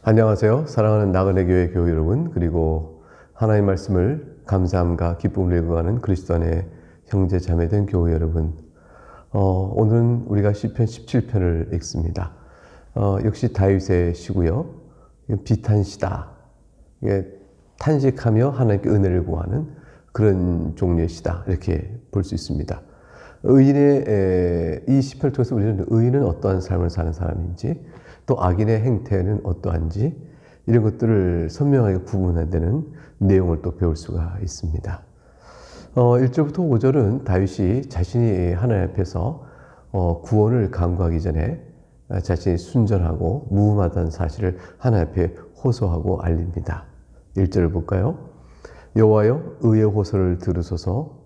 안녕하세요. 사랑하는 나그네 교회 교회 여러분, 그리고 하나님 말씀을 감사함과 기쁨을 읽어가는 그리스도 안의 형제 자매된 교회 여러분. 오늘은 우리가 시편 17편을 읽습니다. 역시 다윗의 시고요. 비탄시다. 이게 탄식하며 하나님께 은혜를 구하는 그런 종류의 시다, 이렇게 볼 수 있습니다. 의인의 이 시편을 통해서 우리는 의인은 어떠한 삶을 사는 사람인지, 또 악인의 행태는 어떠한지, 이런 것들을 선명하게 구분해내는 내용을 또 배울 수가 있습니다. 1절부터 5절은 다윗이 자신이 하나님 앞에서 구원을 간구하기 전에 자신이 순전하고 무음하다는 사실을 하나님 앞에 호소하고 알립니다. 1절을 볼까요? 여호와여, 의의 호소를 들으소서.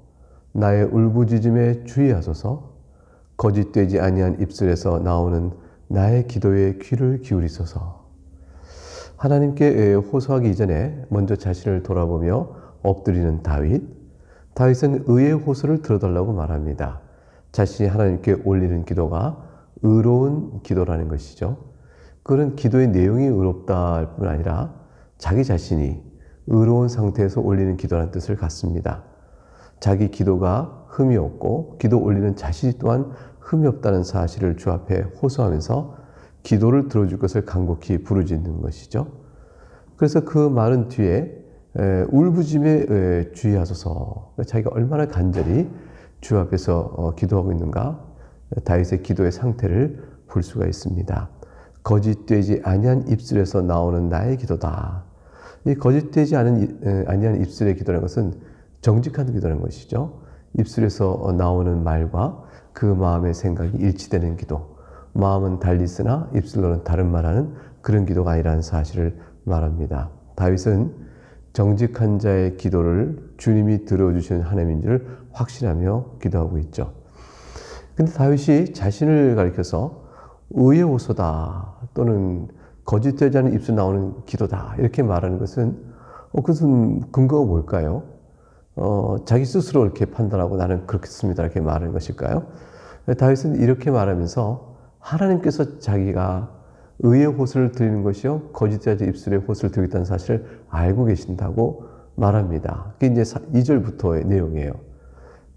나의 울부짖음에 주의하소서. 거짓되지 아니한 입술에서 나오는 나의 기도에 귀를 기울이소서. 하나님께 호소하기 이전에 먼저 자신을 돌아보며 엎드리는 다윗. 다윗은 의의 호소를 들어달라고 말합니다. 자신이 하나님께 올리는 기도가 의로운 기도라는 것이죠. 그런 기도의 내용이 의롭다 할 뿐 아니라 자기 자신이 의로운 상태에서 올리는 기도라는 뜻을 갖습니다. 자기 기도가 흠이 없고 기도 올리는 자신이 또한 흠이 없다는 사실을 주 앞에 호소하면서 기도를 들어줄 것을 간곡히 부르짖는 것이죠. 그래서 그 말은 뒤에 울부짖음에 주의하소서. 자기가 얼마나 간절히 주 앞에서 기도하고 있는가, 다윗의 기도의 상태를 볼 수가 있습니다. 거짓되지 아니한 입술에서 나오는 나의 기도다. 이 거짓되지 아니한 입술의 기도라는 것은 정직한 기도라는 것이죠. 입술에서 나오는 말과 그 마음의 생각이 일치되는 기도, 마음은 달리 쓰나 입술로는 다른 말하는 그런 기도가 아니라는 사실을 말합니다. 다윗은 정직한 자의 기도를 주님이 들어주시는 하나님인 줄 확신하며 기도하고 있죠. 근데 다윗이 자신을 가리켜서 의의 호소다, 또는 거짓되지 않은 입술 나오는 기도다, 이렇게 말하는 것은 그것은 근거가 뭘까요? 자기 스스로 이렇게 판단하고 나는 그렇겠습니다, 이렇게 말하는 것일까요? 다윗은 이렇게 말하면서 하나님께서 자기가 의의 호소를 드리는 것이요 거짓되지 입술의 호소를 드리겠다는 사실을 알고 계신다고 말합니다. 그게 이제 2절부터의 내용이에요.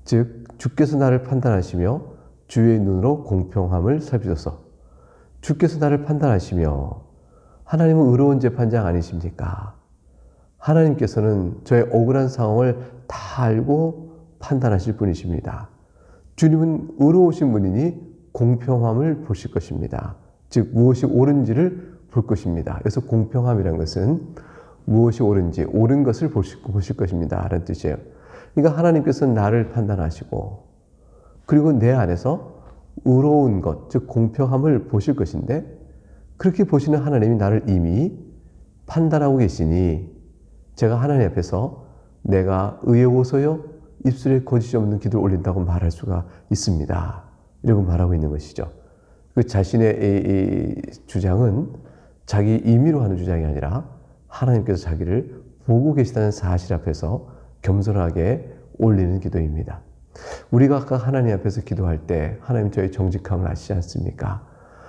즉, 주께서 나를 판단하시며 주의 눈으로 공평함을 살피소서. 주께서 나를 판단하시며, 하나님은 의로운 재판장 아니십니까? 하나님께서는 저의 억울한 상황을 다 알고 판단하실 분이십니다. 주님은 의로우신 분이니 공평함을 보실 것입니다. 즉, 무엇이 옳은지를 볼 것입니다. 그래서 공평함이라는 것은 무엇이 옳은지, 옳은 것을 보실 것입니다 라는 뜻이에요. 그러니까 하나님께서는 나를 판단하시고, 그리고 내 안에서 의로운 것, 즉 공평함을 보실 것인데, 그렇게 보시는 하나님이 나를 이미 판단하고 계시니 제가 하나님 앞에서 내가 의의 호소여 입술에 거짓이 없는 기도를 올린다고 말할 수가 있습니다. 이라고 말하고 있는 것이죠. 그 자신의 이 주장은 자기 임의로 하는 주장이 아니라 하나님께서 자기를 보고 계시다는 사실 앞에서 겸손하게 올리는 기도입니다. 우리가 아까 하나님 앞에서 기도할 때 하나님 저의 정직함을 아시지 않습니까?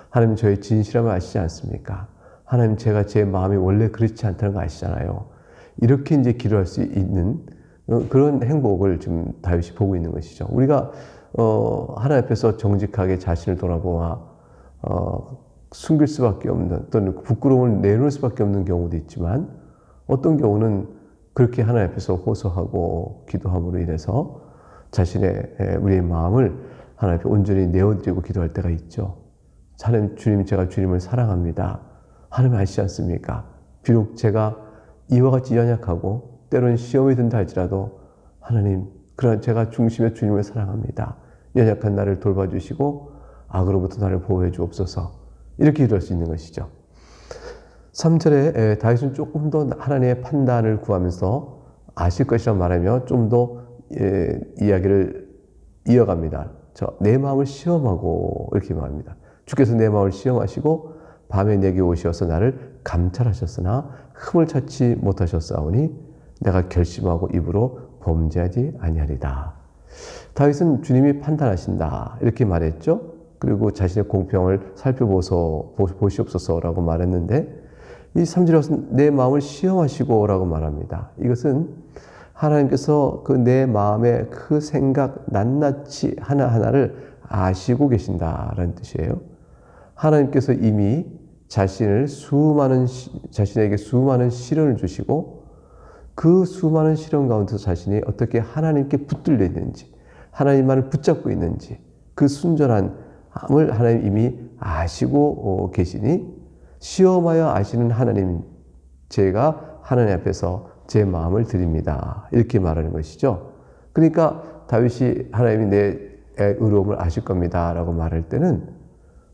하나님 저의 진실함을 아시지 않습니까? 하나님 제가 제 마음이 원래 그렇지 않다는 거 아시잖아요. 이렇게 이제 기도할 수 있는 그런 행복을 지금 다윗이 보고 있는 것이죠. 우리가 하나님 앞에서 정직하게 자신을 돌아보아 숨길 수밖에 없는, 또는 부끄러움을 내놓을 수밖에 없는 경우도 있지만, 어떤 경우는 그렇게 하나님 앞에서 호소하고 기도함으로 인해서 우리의 마음을 하나님 앞에 온전히 내어드리고 기도할 때가 있죠. 하나님, 주님, 제가 주님을 사랑합니다. 하나님 아시지 않습니까? 비록 제가 이와 같이 연약하고 때로는 시험이 든다 할지라도 하나님, 그러나 제가 중심에 주님을 사랑합니다. 연약한 나를 돌봐주시고 악으로부터 나를 보호해 주옵소서. 이렇게 기도할 수 있는 것이죠. 3절에 다윗은 조금 더 하나님의 판단을 구하면서 아실 것이라 말하며 좀 더 이야기를 이어갑니다. 내 마음을 시험하고, 이렇게 말합니다. 주께서 내 마음을 시험하시고 밤에 내게 오시어서 나를 감찰하셨으나 흠을 찾지 못하셨사오니 내가 결심하고 입으로 범죄하지 아니하리다. 다윗은 주님이 판단하신다, 이렇게 말했죠. 그리고 자신의 공평을 살펴보시옵소서라고 말했는데, 이 3절에 와서 내 마음을 시험하시고 라고 말합니다. 이것은 하나님께서 그 내 마음의 그 생각 낱낱이 하나하나를 아시고 계신다라는 뜻이에요. 하나님께서 이미 자신에게 수많은 시련을 주시고 그 수많은 시련 가운데서 자신이 어떻게 하나님께 붙들려 있는지, 하나님만을 붙잡고 있는지 그 순전함을 하나님 이미 아시고 계시니 시험하여 아시는 하나님, 제가 하나님 앞에서 제 마음을 드립니다. 이렇게 말하는 것이죠. 그러니까 다윗이 하나님이 내 의로움을 아실 겁니다 라고 말할 때는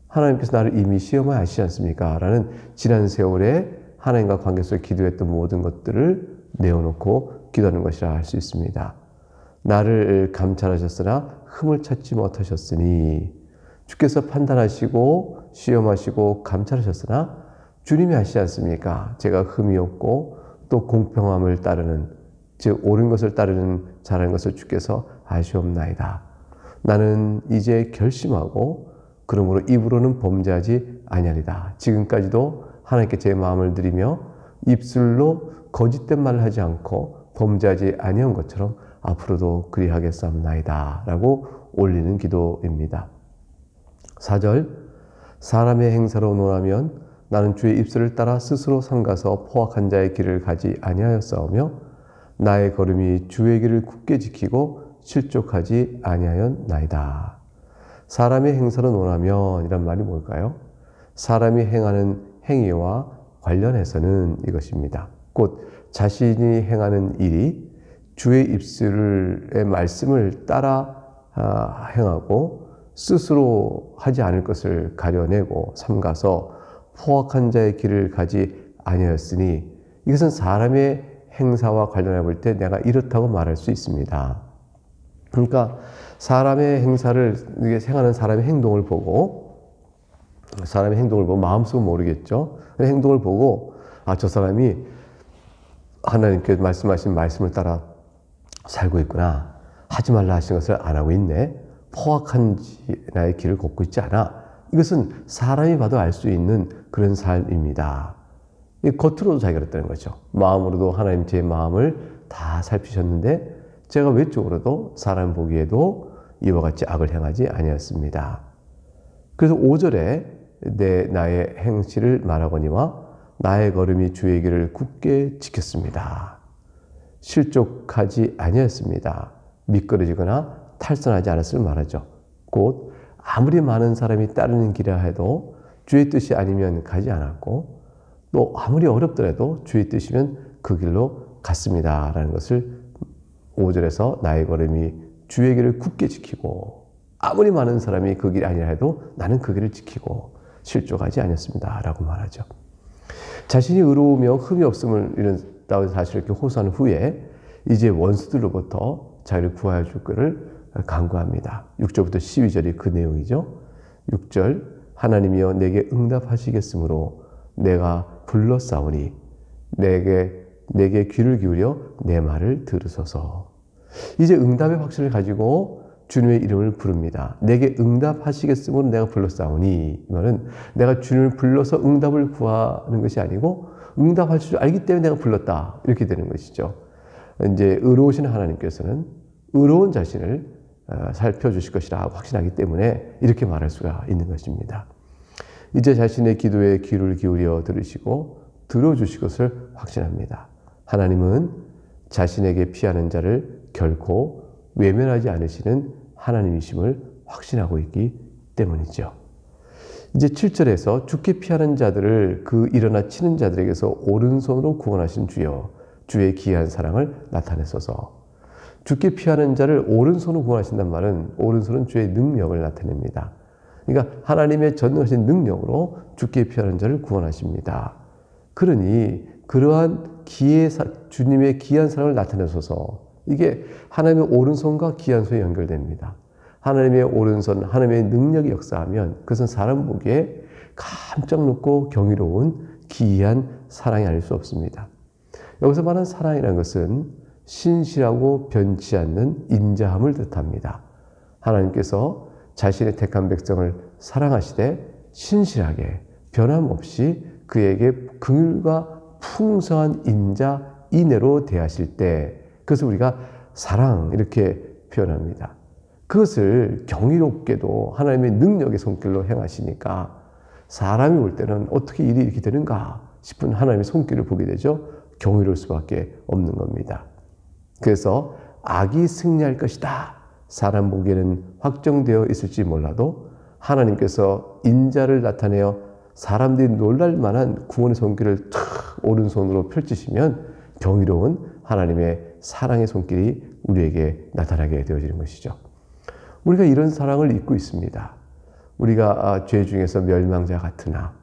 하나님께서 나를 이미 시험하여 아시지 않습니까? 라는 지난 세월에 하나님과 관계 속에 기도했던 모든 것들을 내어놓고 기도하는 것이라 할 수 있습니다. 나를 감찰하셨으나 흠을 찾지 못하셨으니, 주께서 판단하시고 시험하시고 감찰하셨으나 주님이 아시지 않습니까? 제가 흠이 없고 또 공평함을 따르는, 즉 옳은 것을 따르는 잘하는 것을 주께서 아시옵나이다. 나는 이제 결심하고 그러므로 입으로는 범죄하지 아니하리다. 지금까지도 하나님께 제 마음을 드리며 입술로 거짓된 말을 하지 않고 범죄하지 아니한 것처럼 앞으로도 그리하겠사옵나이다 라고 올리는 기도입니다. 4절, 사람의 행사로 논하면 나는 주의 입술을 따라 스스로 삼가서 포악한 자의 길을 가지 아니하였사오며 나의 걸음이 주의 길을 굳게 지키고 실족하지 아니하였나이다. 사람의 행사로 논하면 이란 말이 뭘까요? 사람이 행하는 행위와 관련해서는 이것입니다. 곧 자신이 행하는 일이 주의 입술의 말씀을 따라 행하고 스스로 하지 않을 것을 가려내고 삼가서 포악한 자의 길을 가지 아니하였으니, 이것은 사람의 행사와 관련해 볼 때 내가 이렇다고 말할 수 있습니다. 그러니까 사람의 행사를, 행하는 사람의 행동을 보고 마음속은 모르겠죠. 행동을 보고 저 사람이 하나님께 말씀하신 말씀을 따라 살고 있구나. 하지 말라 하신 것을 안 하고 있네. 포악한 나의 길을 걷고 있지 않아. 이것은 사람이 봐도 알 수 있는 그런 삶입니다. 겉으로도 자기가 그랬다는 거죠. 마음으로도 하나님 제 마음을 다 살피셨는데 제가 외적으로도 사람 보기에도 이와 같이 악을 행하지 아니었습니다. 그래서 5절에 나의 행실을 말하거니와 나의 걸음이 주의 길을 굳게 지켰습니다. 실족하지 아니었습니다. 미끄러지거나 탈선하지 않았음을 말하죠. 곧 아무리 많은 사람이 따르는 길이라 해도 주의 뜻이 아니면 가지 않았고, 또 아무리 어렵더라도 주의 뜻이면 그 길로 갔습니다 라는 것을 5절에서 나의 걸음이 주의 길을 굳게 지키고, 아무리 많은 사람이 그 길이 아니라 해도 나는 그 길을 지키고 실족하지 않았습니다 라고 말하죠. 자신이 의로우며 흠이 없음을 이런 사실을 이렇게 호소한 후에 이제 원수들로부터 자기를 구하여 줄 것을 간구합니다. 6절부터 12절이 그 내용이죠. 6절, 하나님이여 내게 응답하시겠으므로 내가 불렀사오니 내게 귀를 기울여 내 말을 들으소서. 이제 응답의 확신을 가지고 주님의 이름을 부릅니다. 내게 응답하시겠으므로 내가 불렀사오니, 이 말은 내가 주님을 불러서 응답을 구하는 것이 아니고 응답할 줄 알기 때문에 내가 불렀다, 이렇게 되는 것이죠. 이제 의로우신 하나님께서는 의로운 자신을 살펴주실 것이라 확신하기 때문에 이렇게 말할 수가 있는 것입니다. 이제 자신의 기도에 귀를 기울여 들으시고 들어주실 것을 확신합니다. 하나님은 자신에게 피하는 자를 결코 외면하지 않으시는 하나님이심을 확신하고 있기 때문이죠. 이제 7절에서 주께 피하는 자들을 그 일어나 치는 자들에게서 오른손으로 구원하신 주여, 주의 기이한 사랑을 나타내소서. 주께 피하는 자를 오른손으로 구원하신단 말은, 오른손은 주의 능력을 나타냅니다. 그러니까 하나님의 전능하신 능력으로 주께 피하는 자를 구원하십니다. 그러니 그러한 주님의 기이한 사랑을 나타내소서. 이게 하나님의 오른손과 기이한 손이 연결됩니다. 하나님의 오른손, 하나님의 능력이 역사하면 그것은 사람 보기에 깜짝 놀고 경이로운 기이한 사랑이 아닐 수 없습니다. 여기서 말하는 사랑이라는 것은 신실하고 변치 않는 인자함을 뜻합니다. 하나님께서 자신의 택한 백성을 사랑하시되 신실하게 변함없이 그에게 긍휼과 풍성한 인자, 인애로 대하실 때 그것을 우리가 사랑 이렇게 표현합니다. 그것을 경이롭게도 하나님의 능력의 손길로 행하시니까 사람이 볼 때는 어떻게 일이 이렇게 되는가 싶은 하나님의 손길을 보게 되죠. 경이로울 수밖에 없는 겁니다. 그래서 악이 승리할 것이다. 사람 보기에는 확정되어 있을지 몰라도 하나님께서 인자를 나타내어 사람들이 놀랄 만한 구원의 손길을 탁 오른손으로 펼치시면 경이로운 하나님의 사랑의 손길이 우리에게 나타나게 되어지는 것이죠. 우리가 이런 사랑을 잊고 있습니다. 우리가 죄 중에서 멸망자 같으나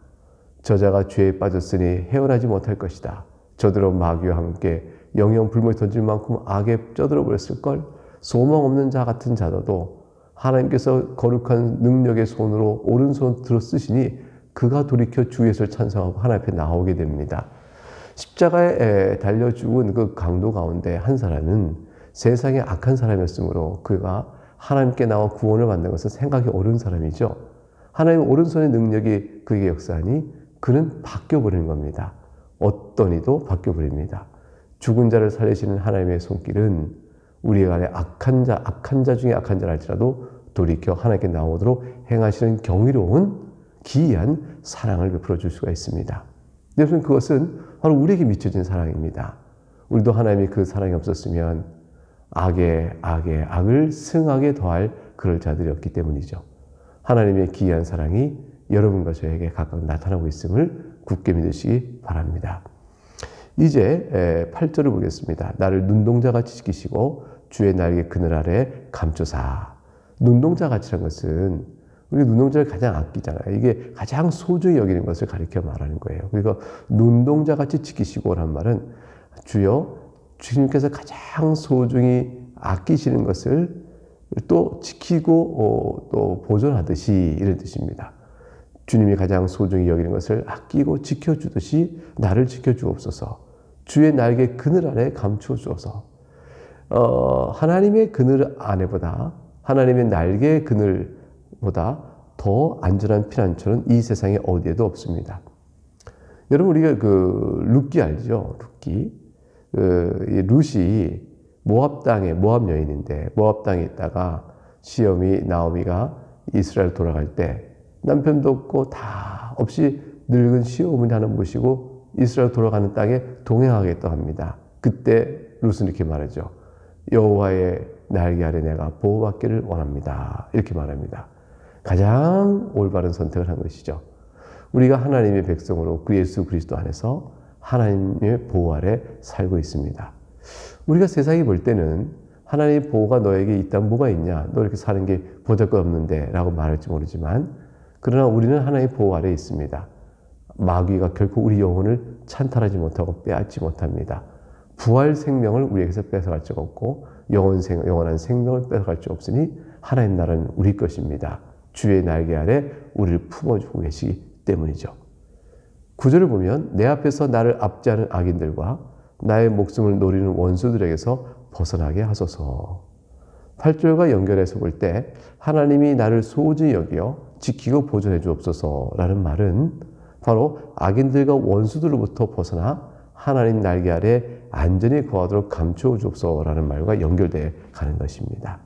저자가 죄에 빠졌으니 헤어나지 못할 것이다. 저더러 마귀와 함께 영영 불못에 던질 만큼 악에 쩌들어 버렸을걸. 소망 없는 자 같은 자도 하나님께서 거룩한 능력의 손으로 오른손 들어 쓰시니 그가 돌이켜 주 예수를 찬송하고 하나님 앞에 나오게 됩니다. 십자가에 달려 죽은 그 강도 가운데 한 사람은 세상에 악한 사람이었으므로 그가 하나님께 나와 구원을 받는 것은 생각이 옳은 사람이죠. 하나님 오른손의 능력이 그에게 역사하니 그는 바뀌어버리는 겁니다. 어떤 이도 바뀌어버립니다. 죽은 자를 살리시는 하나님의 손길은 우리 안에 악한 자 중에 악한 자라 할지라도 돌이켜 하나님께 나오도록 행하시는 경이로운 기이한 사랑을 베풀어 줄 수가 있습니다. 여러분 그것은 바로 우리에게 미쳐진 사랑입니다. 우리도 하나님이 그 사랑이 없었으면 악을 승하게 더할 그럴 자들이었기 때문이죠. 하나님의 기이한 사랑이 여러분과 저에게 각각 나타나고 있음을 굳게 믿으시기 바랍니다. 이제 8절을 보겠습니다. 나를 눈동자같이 지키시고 주의 날개 그늘 아래 감초사. 눈동자같이란 것은 우리 눈동자를 가장 아끼잖아요. 이게 가장 소중히 여기는 것을 가리켜 말하는 거예요. 그리고 눈동자같이 지키시고라는 말은 주여 주님께서 가장 소중히 아끼시는 것을 또 지키고 또 보존하듯이 이런 뜻입니다. 주님이 가장 소중히 여기는 것을 아끼고 지켜주듯이 나를 지켜주옵소서. 주의 날개 그늘 안에 감추어 주어서 하나님의 그늘 안에보다 하나님의 날개 그늘보다 더 안전한 피난처는 이 세상에 어디에도 없습니다. 여러분 우리가 그 룻기 알죠? 룻기 룻이 모압 여인인데 모압 땅에 있다가 시험이 나오미가 이스라엘 돌아갈 때 남편도 없고 다 없이 늙은 시어머니 하나 모시고 이스라엘 돌아가는 땅에 동행하겠다고 합니다. 그때 룻은 이렇게 말하죠. 여호와의 날개 아래 내가 보호받기를 원합니다. 이렇게 말합니다. 가장 올바른 선택을 한 것이죠. 우리가 하나님의 백성으로 그 예수 그리스도 안에서 하나님의 보호 아래 살고 있습니다. 우리가 세상이 볼 때는 하나님의 보호가 너에게 있다면 뭐가 있냐? 너 이렇게 사는 게 보잘것없는데 라고 말할지 모르지만 그러나 우리는 하나님의 보호 아래 있습니다. 마귀가 결코 우리 영혼을 찬탈하지 못하고 빼앗지 못합니다. 부활 생명을 우리에게서 뺏어갈 적 없고 영원한 생명을 뺏어갈 적 없으니 하나님 나라는 우리 것입니다. 주의 날개 아래 우리를 품어주고 계시기 때문이죠. 9절을 보면 내 앞에서 나를 압제하는 악인들과 나의 목숨을 노리는 원수들에게서 벗어나게 하소서. 8절과 연결해서 볼 때 하나님이 나를 소중히 여겨 지키고 보존해 주옵소서라는 말은 바로 악인들과 원수들로부터 벗어나 하나님 날개 아래 안전히 거하도록 감추어 주옵소서라는 말과 연결되어 가는 것입니다.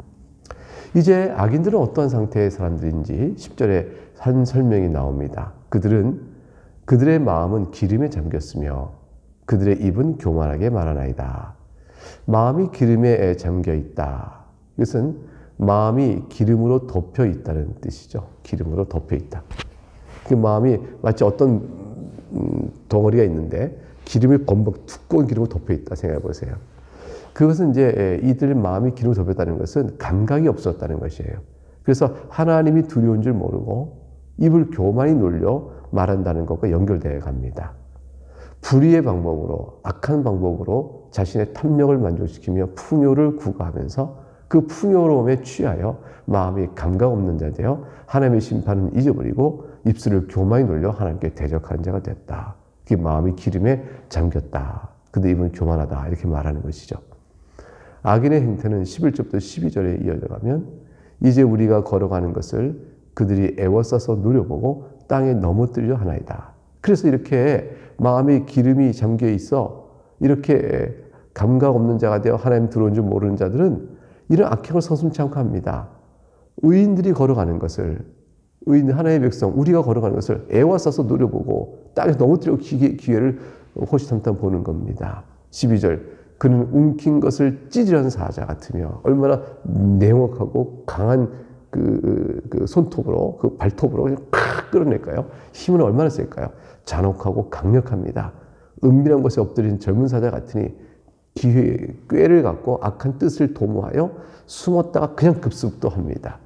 이제 악인들은 어떠한 상태의 사람들인지 10절에 한 설명이 나옵니다. 그들의 마음은 기름에 잠겼으며 그들의 입은 교만하게 말하나이다. 마음이 기름에 잠겨 있다. 이것은 마음이 기름으로 덮여 있다는 뜻이죠. 기름으로 덮여 있다. 그 마음이 마치 어떤 덩어리가 있는데 기름이 범벅 두꺼운 기름으로 덮여 있다 생각해 보세요. 그것은 이제 이들의 마음이 기름으로 덮였다는 것은 감각이 없었다는 것이에요. 그래서 하나님이 두려운 줄 모르고 입을 교만히 놀려 말한다는 것과 연결되어 갑니다. 불의의 방법으로 악한 방법으로 자신의 탐욕을 만족시키며 풍요를 구가하면서 그 풍요로움에 취하여 마음이 감각 없는 자 되어 하나님의 심판은 잊어버리고 입술을 교만히 놀려 하나님께 대적하는 자가 됐다. 그 마음이 기름에 잠겼다. 그들 입은 교만하다. 이렇게 말하는 것이죠. 악인의 행태는 11절부터 12절에 이어져가면 이제 우리가 걸어가는 것을 그들이 애워싸서 누려보고 땅에 넘어뜨려 하나이다. 그래서 이렇게 마음에 기름이 잠겨 있어 이렇게 감각 없는 자가 되어 하나님 들어온 줄 모르는 자들은 이런 악행을 성슴치 않고 합니다. 의인들이 걸어가는 것을, 의인 하나님의 백성 우리가 걸어가는 것을 애와싸서 노려보고 땅에서 넘어뜨리고 기회를 호시탐탐 보는 겁니다. 12절 그는 움킨 것을 찢으려는 사자 같으며 얼마나 냉혹하고 강한 그 손톱으로 그 발톱으로 그냥 팍 끌어낼까요? 힘은 얼마나 셀까요? 잔혹하고 강력합니다. 은밀한 곳에 엎드린 젊은 사자 같으니 꾀를 갖고 악한 뜻을 도모하여 숨었다가 그냥 급습도합니다.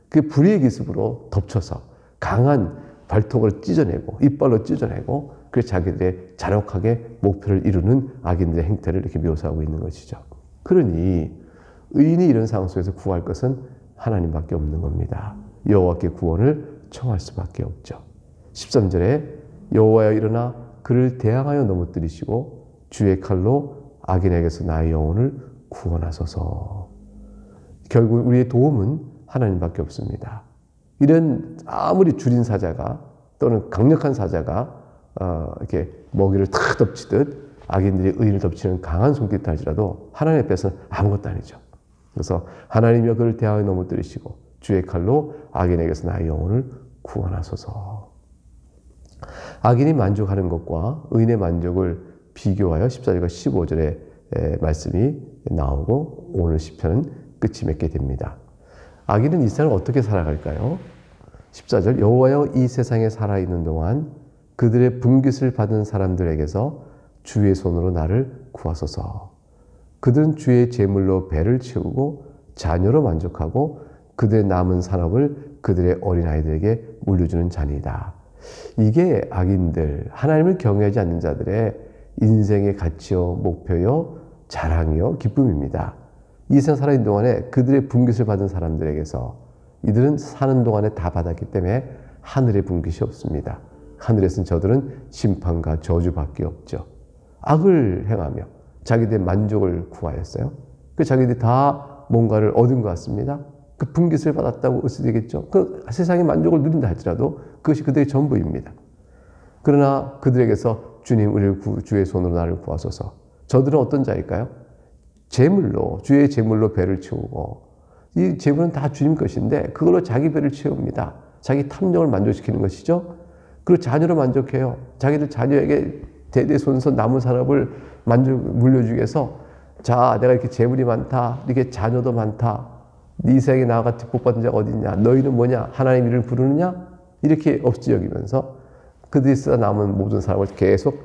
그 불의의 기습으로 덮쳐서 강한 발톱으로 찢어내고 이빨로 찢어내고 그래서 자기들의 잔혹하게 목표를 이루는 악인들의 행태를 이렇게 묘사하고 있는 것이죠. 그러니 의인이 이런 상황 속에서 구할 것은 하나님밖에 없는 겁니다. 여호와께 구원을 청할 수밖에 없죠. 13절에 여호와여 일어나 그를 대항하여 넘어뜨리시고 주의 칼로 악인에게서 나의 영혼을 구원하소서. 결국 우리의 도움은 하나님밖에 없습니다. 이런 아무리 줄인 사자가 또는 강력한 사자가 이렇게 먹이를 탁 덮치듯 악인들이 의인을 덮치는 강한 손짓을 할지라도 하나님 앞에서는 아무것도 아니죠. 그래서 하나님이여 그를 대하여 넘어뜨리시고 주의 칼로 악인에게서 나의 영혼을 구원하소서. 악인이 만족하는 것과 의인의 만족을 비교하여 14절과 15절의 말씀이 나오고 오늘 시편은 끝이 맺게 됩니다. 악인은 이 세상을 어떻게 살아갈까요? 14절 여호와여 이 세상에 살아있는 동안 그들의 분깃을 받은 사람들에게서 주의 손으로 나를 구하소서. 그들은 주의 제물로 배를 채우고 자녀로 만족하고 그들의 남은 산업을 그들의 어린아이들에게 물려주는 자니이다. 이게 악인들, 하나님을 경외하지 않는 자들의 인생의 가치요, 목표요, 자랑이요, 기쁨입니다. 이 세상 살아있는 동안에 그들의 분깃을 받은 사람들에게서 이들은 사는 동안에 다 받았기 때문에 하늘의 분깃이 없습니다. 하늘에서는 저들은 심판과 저주밖에 없죠. 악을 행하며 자기들의 만족을 구하였어요. 그 자기들이 다 뭔가를 얻은 것 같습니다. 그 분깃을 받았다고 의식되겠죠. 그 세상의 만족을 누린다 할지라도 그것이 그들의 전부입니다. 그러나 그들에게서 주님 우리를 주의 손으로 나를 구하소서. 저들은 어떤 자일까요? 제물로 주의 제물로 배를 채우고 이 제물은 다 주님 것인데 그걸로 자기 배를 채웁니다. 자기 탐욕을 만족시키는 것이죠. 그리고 자녀로 만족해요. 자기들 자녀에게 대대손손 남은 산업을 물려주기 위해서 자 내가 이렇게 재물이 많다 이렇게 자녀도 많다 네 세상에 나와 같이 복받은 자가 어디 있냐 너희는 뭐냐 하나님 이름을 부르느냐 이렇게 없이 여기면서 그들이 쓰다 남은 모든 사람을 계속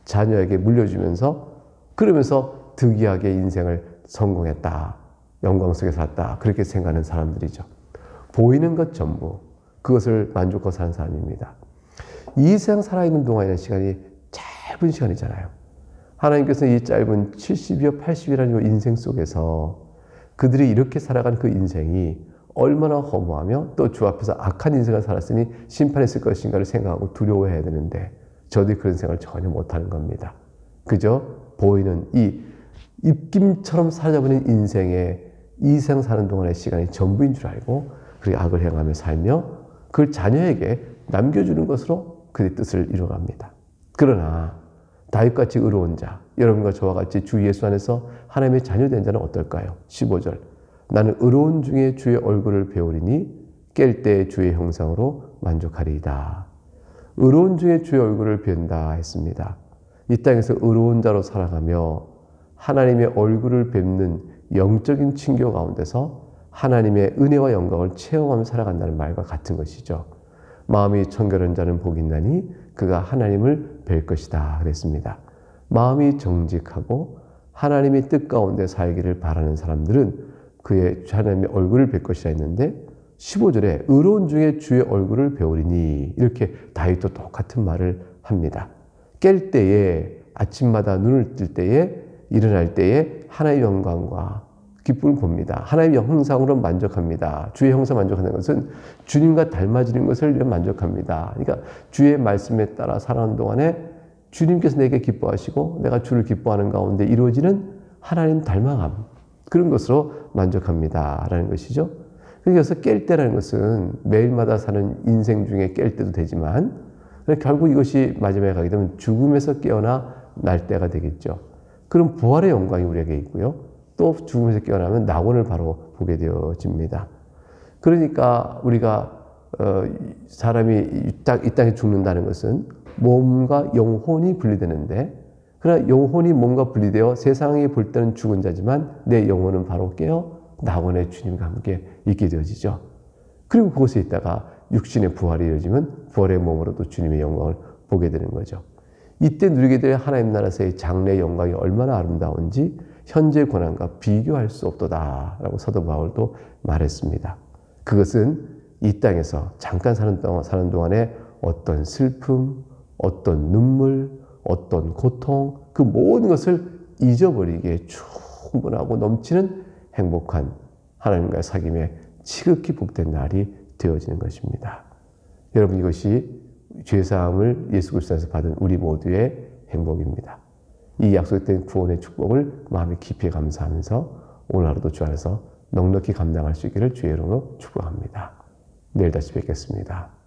자녀에게 물려주면서 그러면서 득이하게 인생을 성공했다 영광 속에 살았다 그렇게 생각하는 사람들이죠. 보이는 것 전부 그것을 만족하고 사는 사람입니다. 이 세상 살아있는 동안의 시간이 짧은 시간이잖아요. 하나님께서는 이 짧은 70이요 80이라는 인생 속에서 그들이 이렇게 살아간 그 인생이 얼마나 허무하며 또 주 앞에서 악한 인생을 살았으니 심판했을 것인가를 생각하고 두려워해야 되는데 저들이 그런 생각을 전혀 못하는 겁니다. 그저 보이는 이 입김처럼 사라져버린 인생에 이 세상 사는 동안의 시간이 전부인 줄 알고 그렇게 악을 행하며 살며 그걸 자녀에게 남겨주는 것으로 그의 뜻을 이루어갑니다. 그러나 다윗같이 의로운 자, 여러분과 저와 같이 주 예수 안에서 하나님의 자녀된 자는 어떨까요? 15절 나는 의로운 중에 주의 얼굴을 배우리니 깰 때 주의 형상으로 만족하리이다. 의로운 중에 주의 얼굴을 뵌다 했습니다. 이 땅에서 의로운 자로 살아가며 하나님의 얼굴을 뵙는 영적인 친교 가운데서 하나님의 은혜와 영광을 체험하며 살아간다는 말과 같은 것이죠. 마음이 청결한 자는 복이 있나니 그가 하나님을 뵐 것이다 그랬습니다. 마음이 정직하고 하나님의 뜻 가운데 살기를 바라는 사람들은 그의 하나님의 얼굴을 뵐 것이라 했는데 15절에 의로운 중에 주의 얼굴을 배우리니 이렇게 다윗도 똑같은 말을 합니다. 깰 때에 아침마다 눈을 뜰 때에 일어날 때에 하나님의 영광과 기쁨을 봅니다. 하나님의 형상으로 만족합니다. 주의 형상 만족하는 것은 주님과 닮아지는 것을 위해 만족합니다. 그러니까 주의 말씀에 따라 살아가는 동안에 주님께서 내게 기뻐하시고 내가 주를 기뻐하는 가운데 이루어지는 하나님 닮아감 그런 것으로 만족합니다. 라는 것이죠. 그래서 깰 때라는 것은 매일마다 사는 인생 중에 깰 때도 되지만 결국 이것이 마지막에 가게 되면 죽음에서 깨어나 날 때가 되겠죠. 그럼 부활의 영광이 우리에게 있고요. 또 죽음에서 깨어나면 낙원을 바로 보게 되어집니다. 그러니까 우리가 사람이 이 땅에 죽는다는 것은 몸과 영혼이 분리되는데, 그러나 영혼이 몸과 분리되어 세상에 볼 때는 죽은 자지만 내 영혼은 바로 깨어 낙원의 주님과 함께 있게 되어지죠. 그리고 그곳에 있다가 육신의 부활이 이루어지면 부활의 몸으로도 주님의 영광을 보게 되는 거죠. 이때 누리게 될 하나님 나라에서의 장래의 영광이 얼마나 아름다운지 현재 고난과 비교할 수 없도다라고 사도 바울도 말했습니다. 그것은 이 땅에서 잠깐 사는 동안에 어떤 슬픔, 어떤 눈물, 어떤 고통, 그 모든 것을 잊어버리기에 충분하고 넘치는 행복한 하나님과의 사귐에 지극히 복된 날이 되어지는 것입니다. 여러분, 이것이 죄사함을 예수 그리스도 안에서 받은 우리 모두의 행복입니다. 이 약속된 구원의 축복을 마음에 깊이 감사하면서 오늘 하루도 주 안에서 넉넉히 감당할 수 있기를 주의 이름으로 축복합니다. 내일 다시 뵙겠습니다.